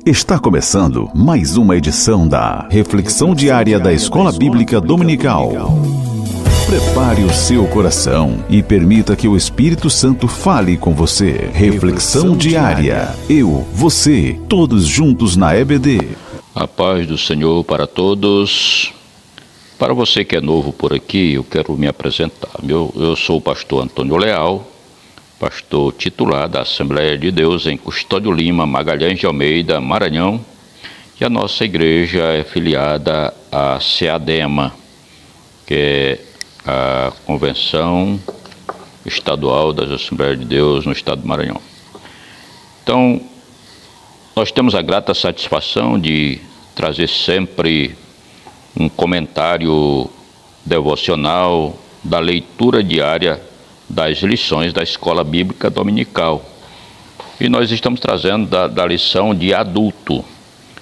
Está começando mais uma edição da Reflexão Diária da Escola Bíblica Dominical. Prepare o seu coração e permita que o Espírito Santo fale com você. Reflexão Diária. Eu, você, todos juntos na EBD. A paz do Senhor para todos. Para você que é novo por aqui, eu quero me apresentar. Eu sou o pastor Antônio Leal, pastor titular da Assembleia de Deus em Custódio Lima, Magalhães de Almeida, Maranhão, e a nossa igreja é filiada à CEADEMA, que é a Convenção Estadual das Assembleias de Deus no estado do Maranhão. Então, nós temos a grata satisfação de trazer sempre um comentário devocional da leitura diária das lições da Escola Bíblica Dominical. E nós estamos trazendo da lição de adulto.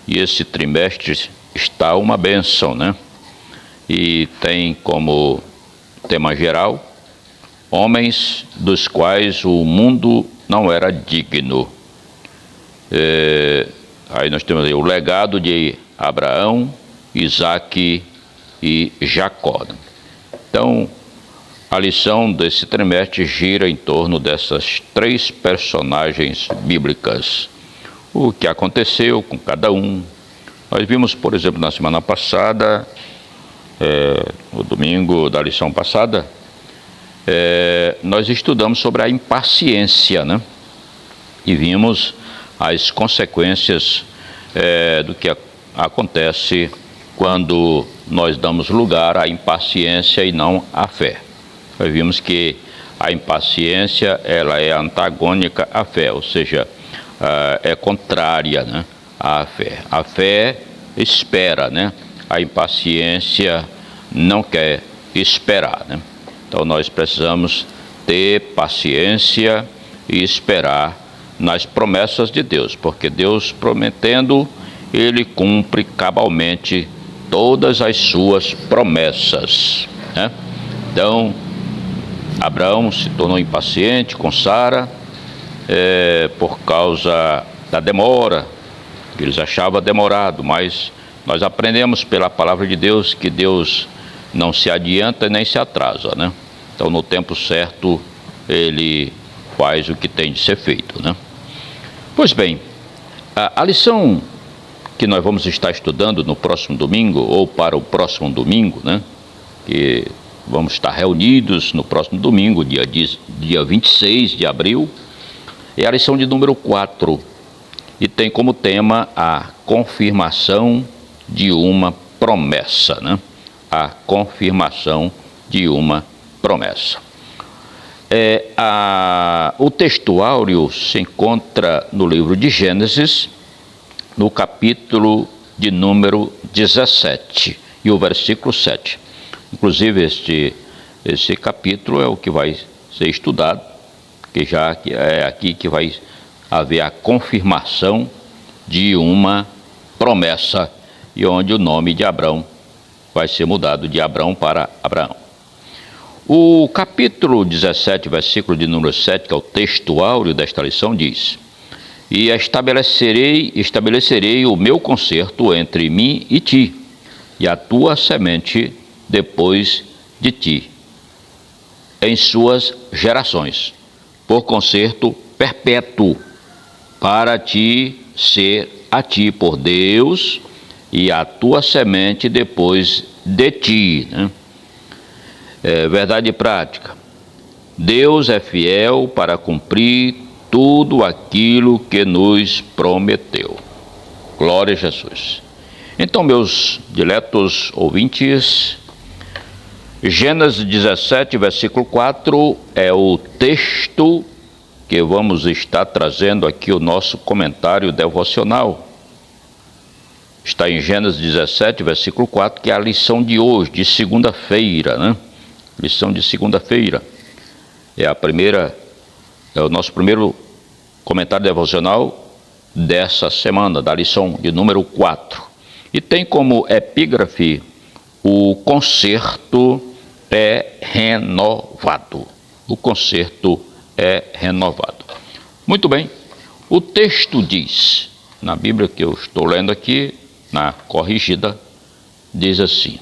E esse trimestre está uma bênção, né? E tem como tema geral, homens dos quais o mundo não era digno. Aí nós temos aí o legado de Abraão, Isaque e Jacó. Então, a lição desse trimestre gira em torno dessas três personagens bíblicas. O que aconteceu com cada um. Nós vimos, por exemplo, na semana passada, no domingo da lição passada, nós estudamos sobre a impaciência, né? E vimos as consequências do que acontece quando nós damos lugar à impaciência e não à fé. Nós vimos que a impaciência ela é antagônica à fé, ou seja, é contrária, né, à fé. A fé espera, né? A impaciência não quer esperar, né? Então nós precisamos ter paciência e esperar nas promessas de Deus, porque Deus prometendo, Ele cumpre cabalmente todas as suas promessas, né? Então, Abraão se tornou impaciente com Sara por causa da demora, que eles achavam demorado, mas nós aprendemos pela palavra de Deus que Deus não se adianta nem se atrasa, né? Então, no tempo certo, Ele faz o que tem de ser feito, né? Pois bem, a lição que nós vamos estar estudando no próximo domingo, ou para o próximo domingo, né? Que vamos estar reunidos no próximo domingo, dia 26 de abril, é a lição de número 4, e tem como tema a confirmação de uma promessa, né? A confirmação de uma promessa. O textuário se encontra no livro de Gênesis, no capítulo de número 17 e o versículo 7. Inclusive, esse capítulo é o que vai ser estudado, que já é aqui que vai haver a confirmação de uma promessa, e onde o nome de Abrão vai ser mudado de Abrão para Abraão. O capítulo 17, versículo de número 7, que é o textuário desta lição, diz: E estabelecerei o meu concerto entre mim e ti, e a tua semente depois de ti, em suas gerações, por concerto perpétuo, para ti ser a ti por Deus, e a tua semente depois de ti, né? Verdade prática. Deus é fiel para cumprir tudo aquilo que nos prometeu. Glória a Jesus. Então, meus diletos ouvintes, Gênesis 17, versículo 4, é o texto que vamos estar trazendo aqui o nosso comentário devocional. Está em Gênesis 17, versículo 4, que é a lição de hoje, de segunda-feira, né? Lição de segunda-feira. É o nosso primeiro comentário devocional dessa semana, da lição de número 4. E tem como epígrafe: o concerto é renovado. O concerto é renovado. Muito bem, o texto diz, na Bíblia que eu estou lendo aqui, na corrigida, diz assim: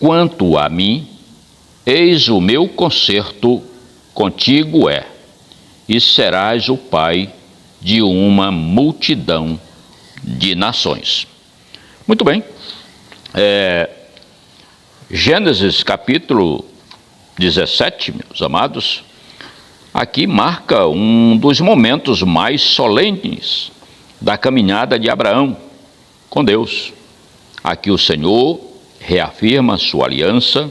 quanto a mim, eis o meu concerto contigo é, e serás o pai de uma multidão de nações. Muito bem. Gênesis capítulo 17, meus amados, aqui marca um dos momentos mais solenes da caminhada de Abraão com Deus. Aqui o Senhor reafirma sua aliança,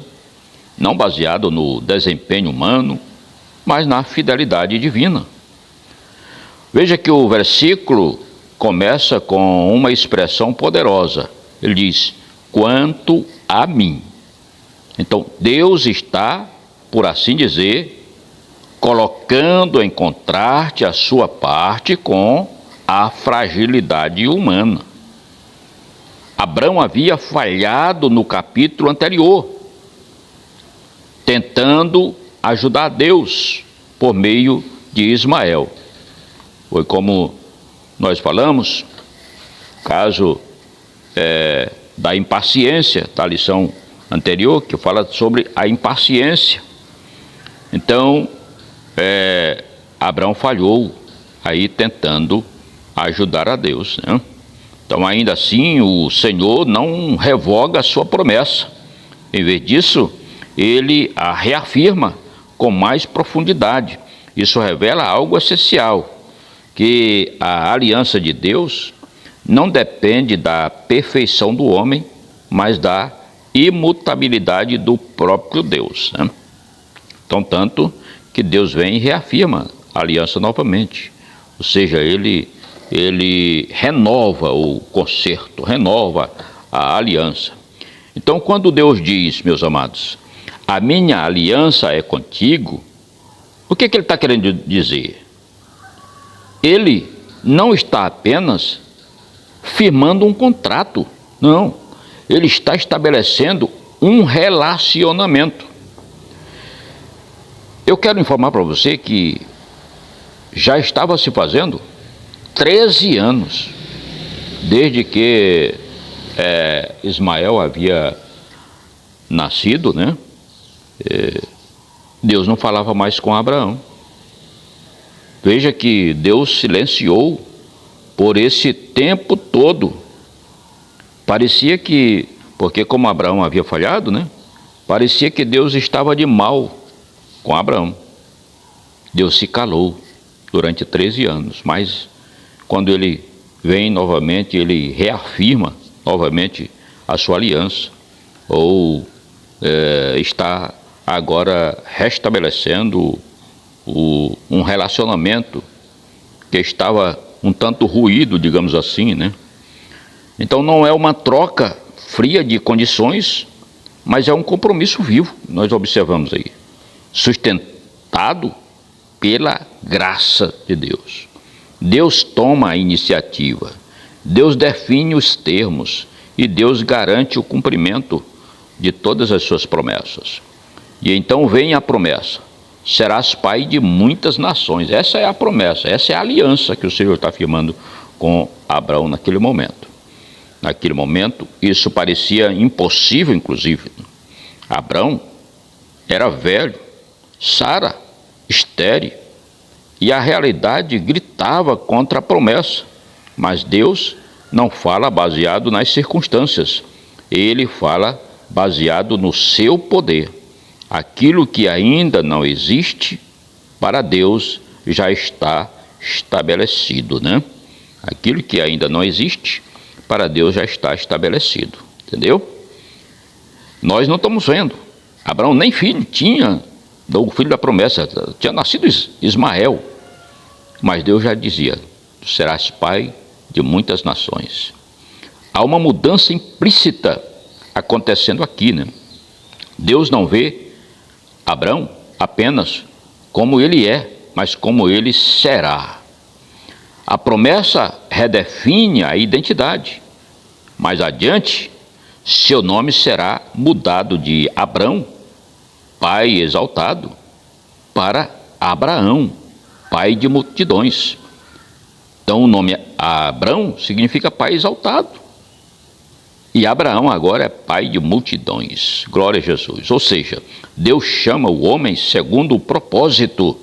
não baseado no desempenho humano, mas na fidelidade divina. Veja que o versículo começa com uma expressão poderosa. Ele diz: quanto a mim. Então, Deus está, por assim dizer, colocando em contraste a sua parte com a fragilidade humana. Abraão havia falhado no capítulo anterior, tentando ajudar Deus por meio de Ismael. Foi como nós falamos, caso da impaciência, da lição anterior, que fala sobre a impaciência. Então, Abraão falhou aí tentando ajudar a Deus, né? Então, ainda assim, o Senhor não revoga a sua promessa. Em vez disso, ele a reafirma com mais profundidade. Isso revela algo essencial, que a aliança de Deus não depende da perfeição do homem, mas da imutabilidade do próprio Deus, né? Então, tanto que Deus vem e reafirma a aliança novamente. Ou seja, ele renova o concerto, renova a aliança. Então, quando Deus diz, meus amados, a minha aliança é contigo, o que ele está querendo dizer? Ele não está apenas firmando um contrato, não. Ele está estabelecendo um relacionamento. Eu quero informar para você que já estava se fazendo 13 anos, desde que Ismael havia nascido, né? Deus não falava mais com Abraão. Veja que Deus silenciou por esse tempo todo. Parecia que, porque como Abraão havia falhado, né? Parecia que Deus estava de mal com Abraão. Deus se calou durante 13 anos, mas quando ele vem novamente, ele reafirma novamente a sua aliança, ou está agora restabelecendo um relacionamento que estava um tanto ruído, digamos assim, né? Então não é uma troca fria de condições, mas é um compromisso vivo, nós observamos aí, sustentado pela graça de Deus. Deus toma a iniciativa, Deus define os termos e Deus garante o cumprimento de todas as suas promessas. E então vem a promessa: serás pai de muitas nações. Essa é a promessa, essa é a aliança que o Senhor está firmando com Abraão naquele momento. Naquele momento, isso parecia impossível, inclusive. Abraão era velho, Sara estéril, e a realidade gritava contra a promessa. Mas Deus não fala baseado nas circunstâncias, Ele fala baseado no seu poder. Aquilo que ainda não existe, para Deus já está estabelecido, né? Aquilo que ainda não existe, para Deus já está estabelecido, entendeu? Nós não estamos vendo. Abraão nem filho tinha, o filho da promessa, tinha nascido Ismael, mas Deus já dizia: tu serás pai de muitas nações. Há uma mudança implícita acontecendo aqui, né? Deus não vê Abraão apenas como ele é, mas como ele será. A promessa redefine a identidade. Mais adiante, seu nome será mudado de Abrão, pai exaltado, para Abraão, pai de multidões. Então o nome Abrão significa pai exaltado. E Abraão agora é pai de multidões. Glória a Jesus. Ou seja, Deus chama o homem segundo o propósito,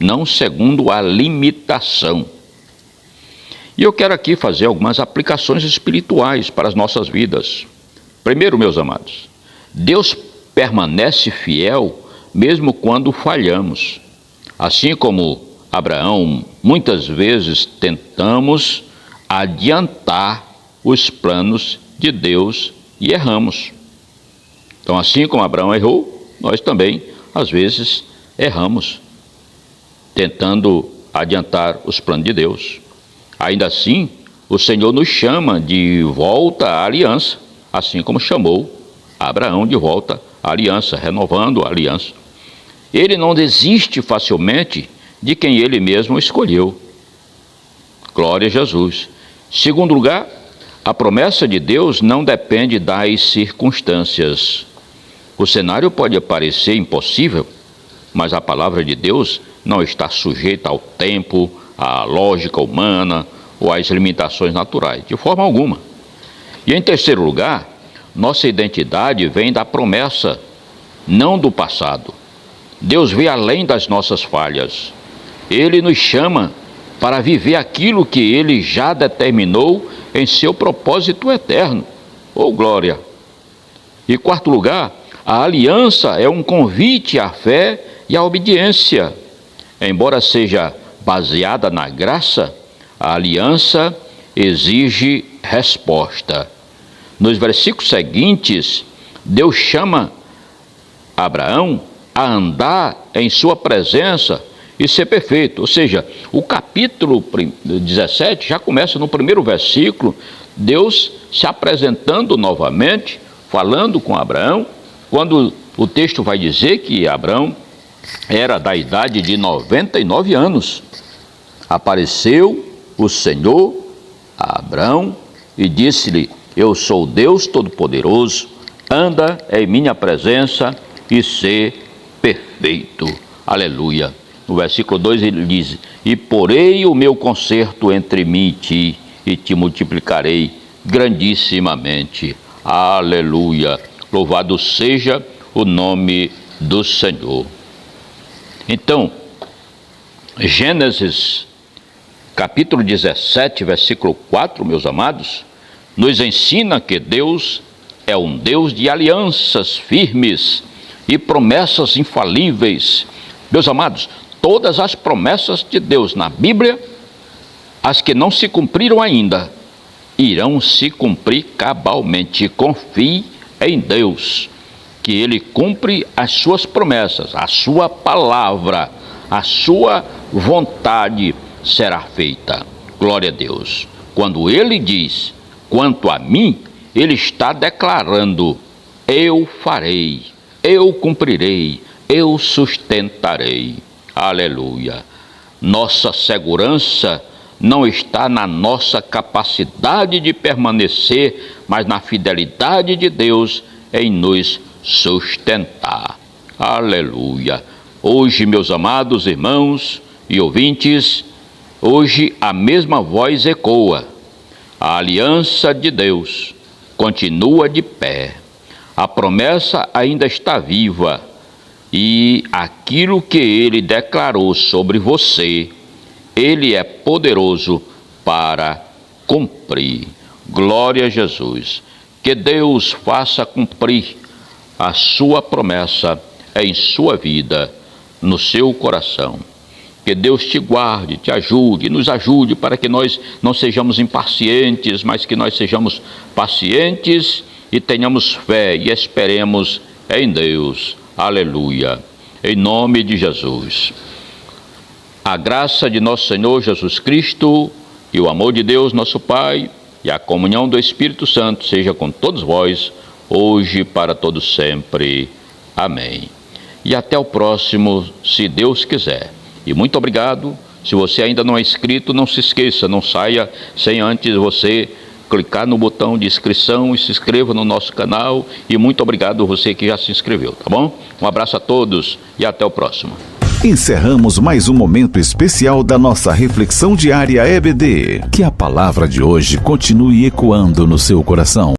não segundo a limitação. E eu quero aqui fazer algumas aplicações espirituais para as nossas vidas. Primeiro, meus amados, Deus permanece fiel mesmo quando falhamos. Assim como Abraão, muitas vezes tentamos adiantar os planos de Deus e erramos. Então, assim como Abraão errou, nós também, às vezes, erramos, tentando adiantar os planos de Deus. Ainda assim, o Senhor nos chama de volta à aliança, assim como chamou Abraão de volta à aliança, renovando a aliança. Ele não desiste facilmente de quem ele mesmo escolheu. Glória a Jesus. Segundo lugar, a promessa de Deus não depende das circunstâncias. O cenário pode parecer impossível, mas a palavra de Deus não está sujeita ao tempo, à lógica humana ou às limitações naturais, de forma alguma. E em terceiro lugar, nossa identidade vem da promessa, não do passado. Deus vê além das nossas falhas. Ele nos chama para viver aquilo que Ele já determinou em seu propósito eterno. Oh, glória! E quarto lugar, a aliança é um convite à fé e à obediência. Embora seja baseada na graça, a aliança exige resposta. Nos versículos seguintes, Deus chama Abraão a andar em sua presença e ser perfeito. Ou seja, o capítulo 17 já começa no primeiro versículo, Deus se apresentando novamente, falando com Abraão, quando o texto vai dizer que Abraão era da idade de 99 anos. Apareceu o Senhor a Abraão e disse-lhe: eu sou Deus Todo-Poderoso, anda em minha presença e sê perfeito. Aleluia. No versículo 2 ele diz: e porei o meu concerto entre mim e te multiplicarei grandissimamente. Aleluia. Louvado seja o nome do Senhor. Então, Gênesis capítulo 17, versículo 4, meus amados, nos ensina que Deus é um Deus de alianças firmes e promessas infalíveis. Meus amados, todas as promessas de Deus na Bíblia, as que não se cumpriram ainda, irão se cumprir cabalmente. Confie em Deus, que Ele cumpre as suas promessas, a sua palavra, a sua vontade será feita. Glória a Deus. Quando Ele diz, quanto a mim, Ele está declarando: eu farei, eu cumprirei, eu sustentarei. Aleluia. Nossa segurança não está na nossa capacidade de permanecer, mas na fidelidade de Deus em nos sustentar. Aleluia. Hoje, meus amados irmãos e ouvintes, hoje a mesma voz ecoa. A aliança de Deus continua de pé. A promessa ainda está viva. E aquilo que Ele declarou sobre você, Ele é poderoso para cumprir. Glória a Jesus. Que Deus faça cumprir a sua promessa em sua vida, no seu coração. Que Deus te guarde, te ajude, nos ajude para que nós não sejamos impacientes, mas que nós sejamos pacientes e tenhamos fé e esperemos em Deus. Aleluia. Em nome de Jesus. A graça de nosso Senhor Jesus Cristo e o amor de Deus, nosso Pai, e a comunhão do Espírito Santo seja com todos vós, hoje e para todos sempre. Amém. E até o próximo, se Deus quiser. E muito obrigado. Se você ainda não é inscrito, não se esqueça, não saia sem antes você clicar no botão de inscrição e se inscreva no nosso canal. E muito obrigado você que já se inscreveu, tá bom? Um abraço a todos e até o próximo. Encerramos mais um momento especial da nossa reflexão diária EBD. Que a palavra de hoje continue ecoando no seu coração.